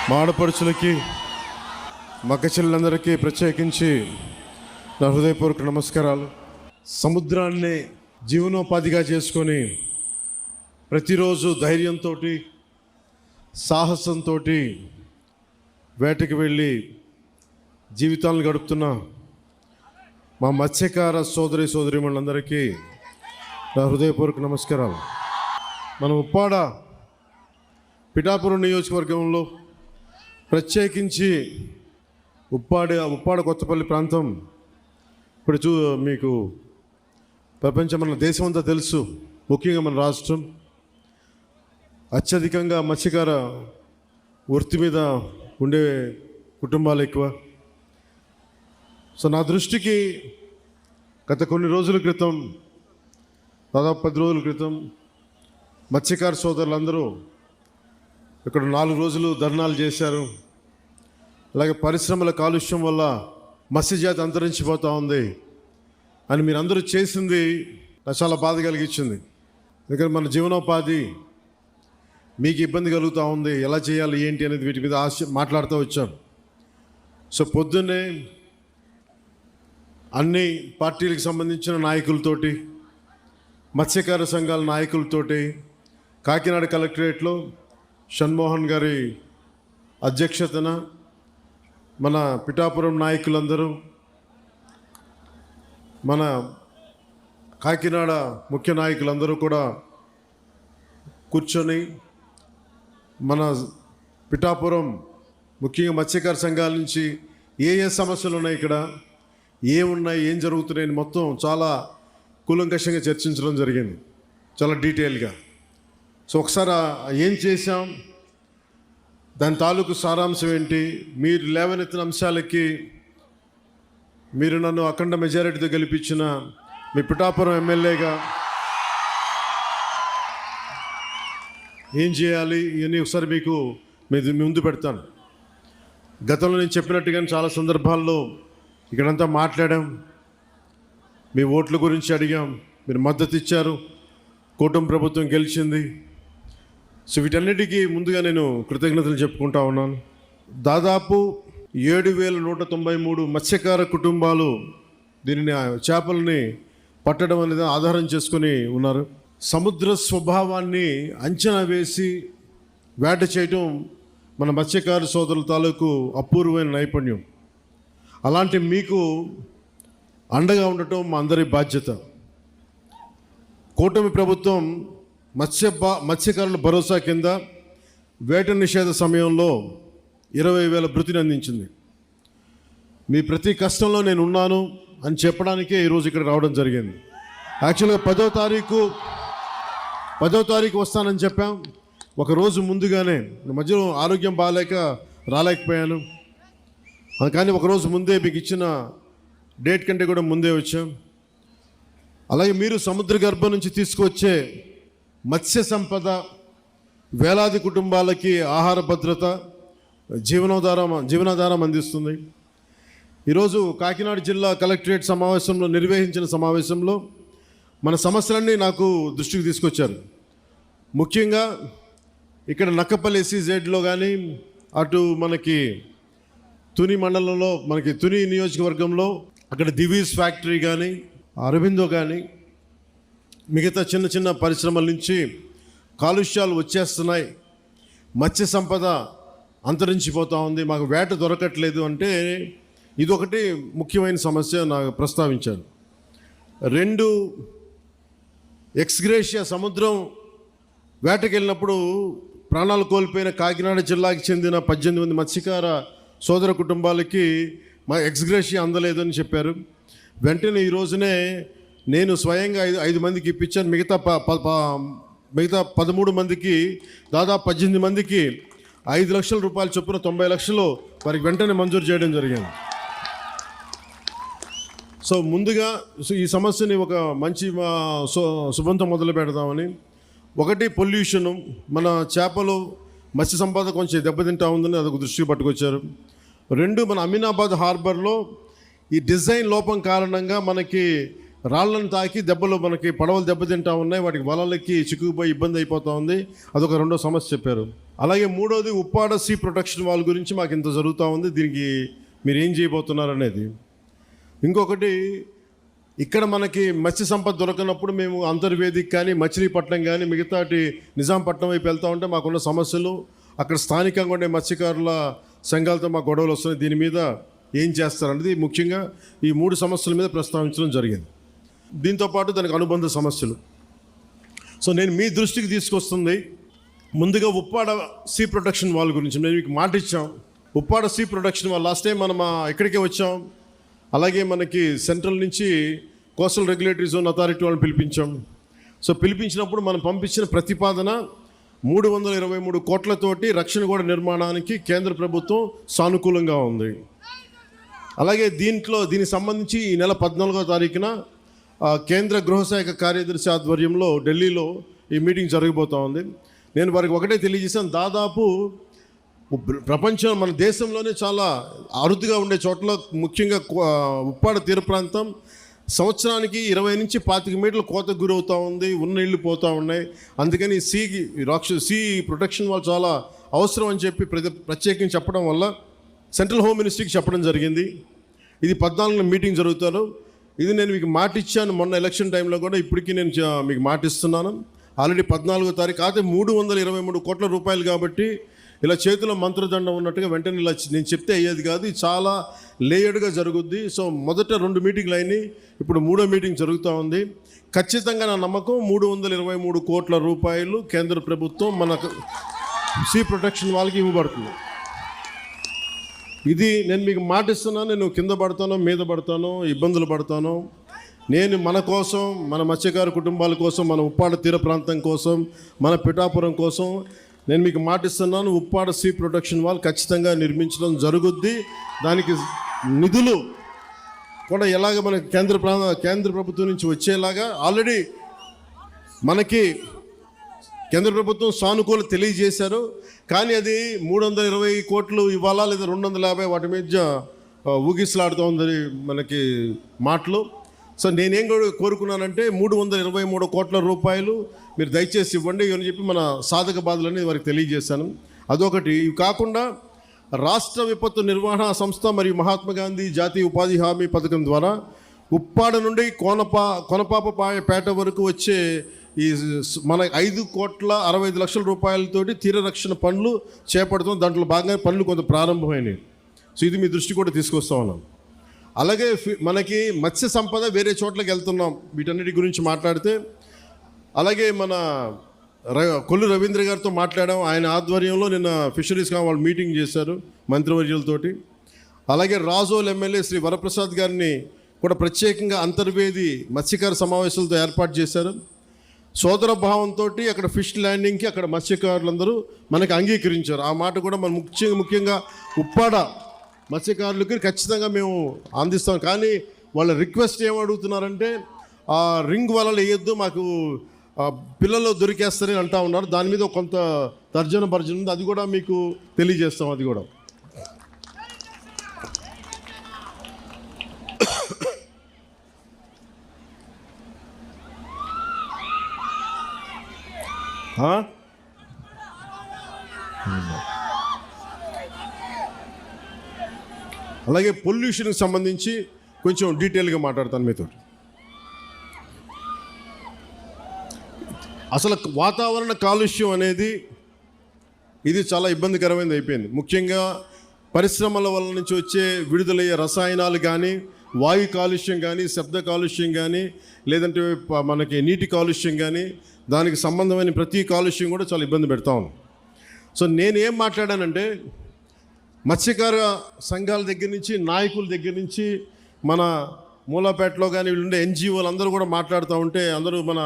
మా ఆడపడుచులకి మక్క చెల్లెలందరికీ ప్రత్యేకించి నా హృదయపూర్వక నమస్కారాలు. సముద్రాన్ని జీవనోపాధిగా చేసుకొని ప్రతిరోజు ధైర్యంతో సాహసంతో వేటకి వెళ్ళి జీవితాలను గడుపుతున్న మా మత్స్యకార సోదరీమణులందరికీ నా హృదయపూర్వక నమస్కారాలు. మన ఉప్పాడ పిఠాపురం నియోజకవర్గంలో ప్రత్యేకించి ఉప్పాడ కొత్తపల్లి ప్రాంతం ఇప్పుడు మీకు ప్రపంచం మన దేశం అంతా తెలుసు. ముఖ్యంగా మన రాష్ట్రం అత్యధికంగా మత్స్యకార వృత్తి మీద ఉండే కుటుంబాలు ఎక్కువ. సో నా దృష్టికి గత కొన్ని రోజుల క్రితం, దాదాపు 10 రోజుల క్రితం మత్స్యకార సోదరులందరూ ఇక్కడ 4 రోజులు ధర్నాలు చేశారు. అలాగే పరిశ్రమల కాలుష్యం వల్ల మత్స్యజాతి అంతరించిపోతూ ఉంది అని మీరందరూ చేసింది నాకు చాలా బాధ కలిగించింది. ఎందుకంటే మన జీవనోపాధి మీకు ఇబ్బంది కలుగుతూ ఉంది, ఎలా చేయాలి ఏంటి అనేది వీటి మీద మాట్లాడుతూ వచ్చాం. సో పొద్దున్నే అన్ని పార్టీలకు సంబంధించిన నాయకులతోటి, మత్స్యకార సంఘాల నాయకులతోటి కాకినాడ కలెక్టరేట్లో షణ్మోహన్ గారి అధ్యక్షతన మన పిఠాపురం నాయకులందరూ, మన కాకినాడ ముఖ్య నాయకులందరూ కూడా కూర్చొని మన పిఠాపురం ముఖ్యంగా మత్స్యకార సంఘాల నుంచి ఏ సమస్యలు ఉన్నాయి, ఇక్కడ ఏమున్నాయి, ఏం జరుగుతున్నాయని మొత్తం చాలా కూలంకషంగా చర్చించడం జరిగింది, చాలా డీటెయిల్గా. సో ఒకసారి ఏం చేశాం, దాని తాలూకు సారాంశం ఏంటి, మీరు లేవనెత్తిన అంశాలకి మీరు నన్ను అఖండ మెజారిటీతో గెలిపించిన మీ పిఠాపురం ఎమ్మెల్యేగా ఏం చేయాలి ఇవన్నీ ఒకసారి మీకు ముందు పెడతాను. గతంలో నేను చెప్పినట్టుగానే చాలా సందర్భాల్లో ఇక్కడంతా మాట్లాడాం, మీ ఓట్ల గురించి అడిగాం, మీరు మద్దతు ఇచ్చారు, కూటమి ప్రభుత్వం గెలిచింది. సో వీటన్నిటికీ ముందుగా నేను కృతజ్ఞతలు చెప్పుకుంటా ఉన్నాను. దాదాపు 7,193 మత్స్యకార కుటుంబాలు దీనిని చేపలని పట్టడం అనేది ఆధారం చేసుకొని ఉన్నారు. సముద్ర స్వభావాన్ని అంచనా వేసి వేట చేయటం మన మత్స్యకార సోదరుల తాలూకు అపూర్వమైన నైపుణ్యం. అలాంటి మీకు అండగా ఉండటం మా అందరి బాధ్యత. కూటమి ప్రభుత్వం మత్స్యకారుల భరోసా కింద వేట నిషేధ సమయంలో 20,000 భృతిని అందించింది. మీ ప్రతి కష్టంలో నేను ఉన్నాను అని చెప్పడానికే ఈరోజు ఇక్కడ రావడం జరిగింది. యాక్చువల్గా 10వ తారీఖు వస్తానని చెప్పాం. ఒకరోజు ముందుగానే, మధ్యలో ఆరోగ్యం బాగాలేక రాలేకపోయాను, కానీ ఒకరోజు ముందే మీకు ఇచ్చిన డేట్ కంటే కూడా ముందే వచ్చాం. అలాగే మీరు సముద్ర గర్భం నుంచి తీసుకువచ్చే మత్స్య సంపద వేలాది కుటుంబాలకి ఆహార భద్రత, జీవనాధారం అందిస్తుంది. ఈరోజు కాకినాడ జిల్లా కలెక్టరేట్ నిర్వహించిన సమావేశంలో మన సమస్యలన్నీ నాకు దృష్టికి తీసుకొచ్చారు. ముఖ్యంగా ఇక్కడ నక్కపల్లి SEZలో కానీ, అటు మనకి తుని మండలంలో, మనకి తుని నియోజకవర్గంలో అక్కడ దివీస్ ఫ్యాక్టరీ కానీ, అరబిందో కానీ, మిగతా చిన్న చిన్న పరిశ్రమల నుంచి కాలుష్యాలు వచ్చేస్తున్నాయి, మత్స్య సంపద అంతరించిపోతూ ఉంది, మాకు వేట దొరకట్లేదు అంటే ఇదొకటి ముఖ్యమైన సమస్య నాకు ప్రస్తావించాను. 2, ఎక్స్గ్రేషియా సముద్రం వేటకి వెళ్ళినప్పుడు ప్రాణాలు కోల్పోయిన కాకినాడ జిల్లాకి చెందిన 18 మంది మత్స్యకార సోదర కుటుంబాలకి మా ఎక్స్గ్రేషియా అందలేదు అని చెప్పారు. వెంటనే ఈ రోజునే నేను స్వయంగా 5 మందికి ఇప్పించాను. మిగతా 13 మందికి, దాదాపు 18 మందికి 5 లక్షల రూపాయల చొప్పున 90 లక్షలు వారికి వెంటనే మంజూరు చేయడం జరిగింది. సో ముందుగా ఈ సమస్యని ఒక మంచి శుభంతో మొదలు పెడదామని. 1, పొల్యూషను, మన చేపలు మత్స్య సంపద కొంచెం దెబ్బతింటా ఉందని అదొక దృష్టికి పట్టుకొచ్చారు. 2, మన అమీనాబాద్ హార్బర్లో ఈ డిజైన్ లోపం కారణంగా మనకి రాళ్ళను తాకి దెబ్బలు, మనకి పడవలు దెబ్బతింటా ఉన్నాయి, వాటికి వలలకి చిక్కుకుపోయి ఇబ్బంది అయిపోతూ ఉంది, అదొక రెండో సమస్య చెప్పారు. అలాగే మూడోది ఉప్పాడ సీ ప్రొటెక్షన్ వాల్ గురించి మాకు ఇంత జరుగుతూ ఉంది, దీనికి మీరు ఏం చేయబోతున్నారు అనేది. ఇంకొకటి, ఇక్కడ మనకి మత్స్య సంపద దొరకనప్పుడు మేము అంతర్వేదికి కానీ మచిలీపట్నం కానీ మిగతాటి నిజాంపట్నం వైపు వెళ్తూ ఉంటే మాకున్న సమస్యలు, అక్కడ స్థానికంగా ఉండే మత్స్యకారుల సంఘాలతో మా గొడవలు వస్తున్నాయి, దీని మీద ఏం చేస్తారనేది ముఖ్యంగా ఈ 3 సమస్యల మీద ప్రస్తావించడం జరిగింది. దీంతోపాటు దానికి అనుబంధ సమస్యలు. సో నేను మీ దృష్టికి తీసుకొస్తుంది ముందుగా ఉప్పాడ సీ ప్రొటెక్షన్ వాల్ గురించి. మేము మీకు మాట ఇచ్చాం, Uppada sea protection wall last time మనం ఇక్కడికే వచ్చాం. అలాగే మనకి సెంట్రల్ నుంచి కోస్టల్ రెగ్యులేటరీ జోన్ అథారిటీ వాళ్ళని పిలిపించాం. సో పిలిపించినప్పుడు మనం పంపించిన ప్రతిపాదన 323 కోట్లతోటి రక్షణ గోడ నిర్మాణానికి కేంద్ర ప్రభుత్వం సానుకూలంగా ఉంది. అలాగే దీనికి సంబంధించి ఈ నెల 14వ తారీఖున కేంద్ర గృహశాఖ కార్యదర్శి ఆధ్వర్యంలో ఢిల్లీలో ఈ మీటింగ్ జరగబోతూ ఉంది. నేను వారికి ఒకటే తెలియజేశాను, దాదాపు ప్రపంచం మన దేశంలోనే చాలా అరుదుగా ఉండే చోట్ల ముఖ్యంగా ఉప్పాడ తీర ప్రాంతం సంవత్సరానికి 20 నుంచి 25 మీటర్ల కోతకు గురవుతూ ఉంది, ఉన్న ఇళ్ళు పోతూ ఉన్నాయి. అందుకని సీ ప్రొటెక్షన్ వాళ్ళు చాలా అవసరం అని చెప్పి ప్రత్యేకంగా చెప్పడం వల్ల సెంట్రల్ హోమ్ మినిస్ట్రీకి చెప్పడం జరిగింది. ఇది 14న మీటింగ్ జరుగుతారు. ఇది నేను మీకు మాట ఇచ్చాను మొన్న ఎలక్షన్ టైంలో కూడా, ఇప్పటికీ నేను మీకు మాట ఇస్తున్నాను. ఆల్రెడీ 14వ తారీఖు అయితే 323 కోట్ల రూపాయలు కాబట్టి ఇలా చేతిలో మంత్రదండం ఉన్నట్టుగా వెంటనే ఇలా నేను చెప్తే అయ్యేది కాదు, ఇది చాలా లేయర్డ్గా జరుగుద్ది. సో మొదట 2 మీటింగ్లు అయినాయి, ఇప్పుడు 3వ మీటింగ్ జరుగుతూ ఉంది. ఖచ్చితంగా నా నమ్మకం 323 కోట్ల రూపాయలు కేంద్ర ప్రభుత్వం మనకు సీ ప్రొటెక్షన్ వాళ్ళకి ఇవ్వబడుతుంది. ఇది నేను మీకు మాట ఇస్తున్నాను. నేను కింద పడతానో మీద పడతానో ఇబ్బందులు పడతానో, నేను మన కోసం, మన మత్స్యకారు కుటుంబాల కోసం, మన ఉప్పాడ తీర ప్రాంతం కోసం, మన పిఠాపురం కోసం నేను మీకు మాట ఇస్తున్నాను. ఉప్పాడ సీ ప్రొటెక్షన్ వాల్ ఖచ్చితంగా నిర్మించడం జరుగుద్ది. దానికి నిధులు కూడా ఎలాగ మన కేంద్ర ప్రభుత్వం నుంచి వచ్చేలాగా ఆల్రెడీ మనకి కేంద్ర ప్రభుత్వం సానుకూల తెలియజేశారు. కానీ అది 320 కోట్లు ఇవ్వాలా లేదా 250 వాటి మీద ఊగిసలాడుతూ ఉంది మనకి మాటలు. సో నేనేం కోరుకున్నానంటే 323 కోట్ల రూపాయలు మీరు దయచేసి ఇవ్వండి అని చెప్పి మన సాధక బాధలని వారికి తెలియజేశాను. అదొకటి. ఇవి కాకుండా రాష్ట్ర విపత్తు నిర్వహణ సంస్థ మరియు మహాత్మా గాంధీ జాతీయ ఉపాధి హామీ పథకం ద్వారా ఉప్పాడ నుండి కొనపాపపేట వరకు వచ్చే ఈ మన 5,65,00,000 రూపాయలతోటి తీర రక్షణ పనులు చేపడుతాం. దాంట్లో భాగంగా పనులు కొంత ప్రారంభమైనవి. సో ఇది మీ దృష్టి కూడా తీసుకొస్తా ఉన్నాం. అలాగే మనకి మత్స్య సంపద వేరే చోట్లకి వెళ్తున్నాం, వీటన్నిటి గురించి మాట్లాడితే. అలాగే మన కొల్లు రవీంద్ర గారితో మాట్లాడాం, ఆయన ఆధ్వర్యంలో నిన్న ఫిషరీస్ వాళ్ళు మీటింగ్ చేశారు మంత్రివర్యులతోటి. అలాగే రాజోల్ ఎమ్మెల్యే శ్రీ వరప్రసాద్ గారిని కూడా ప్రత్యేకంగా అంతర్వేది మత్స్యకార సమావేశాలతో ఏర్పాటు చేశారు. సోదర భావంతో అక్కడ ఫిష్ ల్యాండింగ్కి అక్కడ మత్స్యకారులందరూ మనకి అంగీకరించారు. ఆ మాట కూడా మనం ముఖ్యంగా ఉప్పాడ మత్స్యకారులకి ఖచ్చితంగా మేము అందిస్తాం. కానీ వాళ్ళ రిక్వెస్ట్ ఏమడుగుతున్నారంటే ఆ రింగ్ వలలు వేయొద్దు, మాకు పిల్లలు దొరికేస్తారని అంటూ ఉన్నారు. దాని మీద కొంత తర్జన భర్జన ఉంది, అది కూడా మీకు తెలియజేస్తాం. అది కూడా అలాగే పొల్యూషన్కి సంబంధించి కొంచెం డీటెయిల్గా మాట్లాడతాను మీతో. అసలు వాతావరణ కాలుష్యం అనేది ఇది చాలా ఇబ్బందికరమైనది అయిపోయింది. ముఖ్యంగా పరిశ్రమల వల్ల నుంచి వచ్చే విడుదలయ్యే రసాయనాలు కానీ, వాయు కాలుష్యం కానీ, శబ్ద కాలుష్యం కానీ, లేదంటే మనకి నీటి కాలుష్యం కానీ, దానికి సంబంధమైన ప్రతి కాలుష్యం కూడా చాలా ఇబ్బంది పెడతా ఉన్నాం. సో నేనేం మాట్లాడానంటే మత్స్యకార సంఘాల దగ్గర నుంచి, నాయకుల దగ్గర నుంచి, మన మూలాపేటలో కానీ వీళ్ళుండే ఎన్జిఓలు అందరూ కూడా మాట్లాడుతూ ఉంటే, అందరూ మన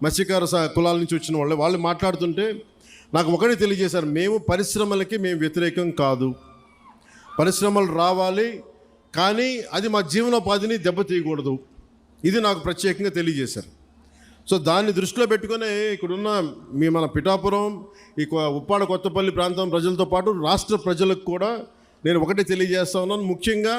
మత్స్యకార కులాల నుంచి వచ్చిన వాళ్ళు మాట్లాడుతుంటే నాకు ఒకటే తెలియజేశారు, మేము పరిశ్రమలకి మేము వ్యతిరేకం కాదు, పరిశ్రమలు రావాలి, కానీ అది మా జీవనోపాధిని దెబ్బతీయకూడదు. ఇది నాకు ప్రత్యేకంగా తెలియజేశారు. సో దాన్ని దృష్టిలో పెట్టుకుని ఇక్కడున్న మన పిఠాపురం, ఈ ఉప్పాడ కొత్తపల్లి ప్రాంతం ప్రజలతో పాటు రాష్ట్ర ప్రజలకు కూడా నేను ఒకటే తెలియజేస్తా ఉన్నాను. ముఖ్యంగా